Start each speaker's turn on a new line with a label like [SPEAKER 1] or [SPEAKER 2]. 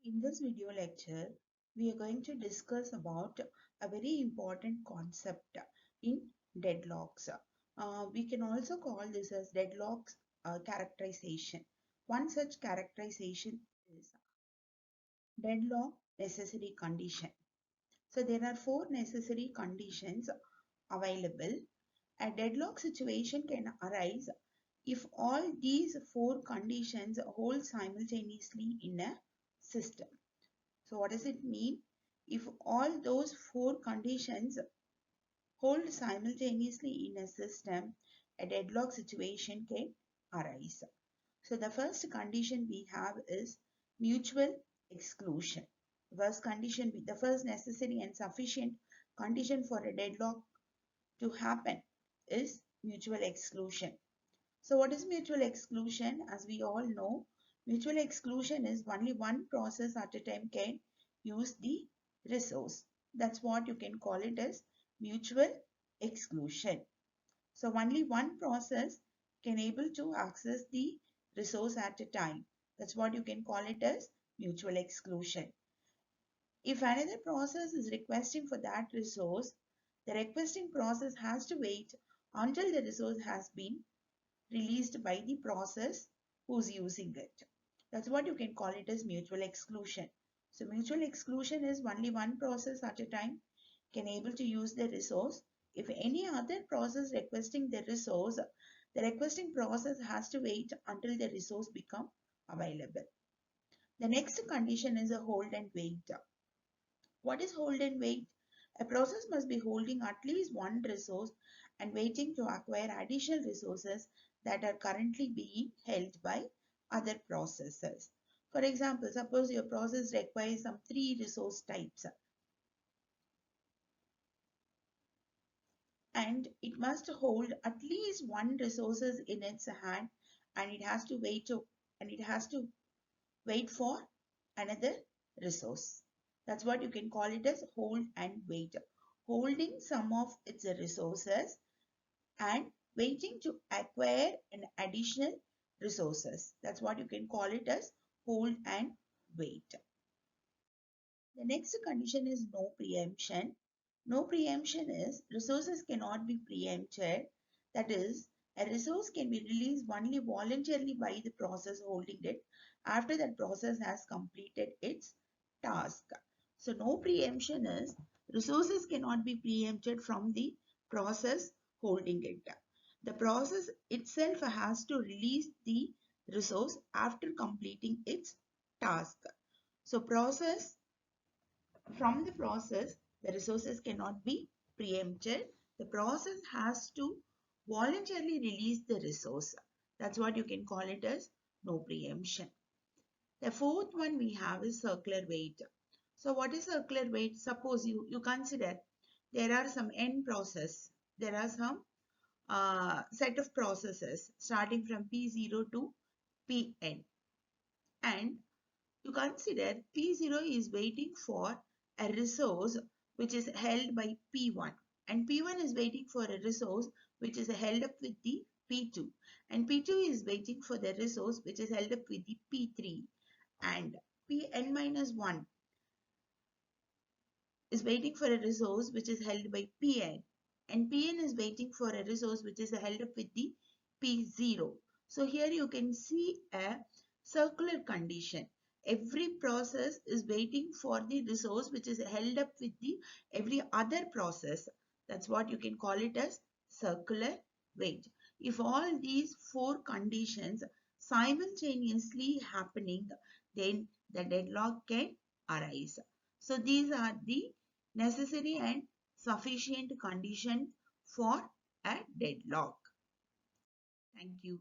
[SPEAKER 1] In this video lecture, we are going to discuss about a very important concept in deadlocks. We can also call this as deadlocks characterization. One such characterization is deadlock necessary condition. So there are four necessary conditions available. A deadlock situation can arise if all these four conditions hold simultaneously in a system. So what does it mean? If all those four conditions hold simultaneously in a system, a deadlock situation can arise. So the first condition we have is mutual exclusion. The first necessary and sufficient condition for a deadlock to happen is mutual exclusion. So what is mutual exclusion? As we all know, mutual exclusion is only one process at a time can use the resource. That's what you can call it as mutual exclusion. So only one process can able to access the resource at a time. That's what you can call it as mutual exclusion. If another process is requesting for that resource, the requesting process has to wait until the resource has been released by the process who's using it. That's what you can call it as mutual exclusion. So mutual exclusion is only one process at a time can able to use the resource. If any other process requesting the resource, the requesting process has to wait until the resource become available. The next condition is a hold and wait. What is hold and wait? A process must be holding at least one resource and waiting to acquire additional resources that are currently being held by other processes. For example, suppose your process requires some three resource types and it must hold at least one resources in its hand, and it has to wait for another resource. That's what you can call it as hold and wait. Holding some of its resources and waiting to acquire an additional resources. That's what you can call it as hold and wait. The next condition is no preemption. No preemption is resources cannot be preempted. That is, a resource can be released only voluntarily by the process holding it after that process has completed its task. So no preemption is resources cannot be preempted from the process holding it. The process itself has to release the resource after completing its task. So from the process, the resources cannot be preempted. The process has to voluntarily release the resource. That's what you can call it as no preemption. The fourth one we have is circular wait. So what is circular wait? Suppose you consider there are some end process. There are some set of processes starting from P0 to Pn. And you consider P0 is waiting for a resource which is held by P1, and P1 is waiting for a resource which is held up with the P2, and P2 is waiting for the resource which is held up with the P3, and Pn minus 1 is waiting for a resource which is held by Pn, and Pn is waiting for a resource which is held up with the P0. So here you can see a circular condition. Every process is waiting for the resource which is held up with the every other process. That's what you can call it as circular wait. If all these four conditions simultaneously happening, then the deadlock can arise. So these are the necessary and sufficient condition for a deadlock. Thank you.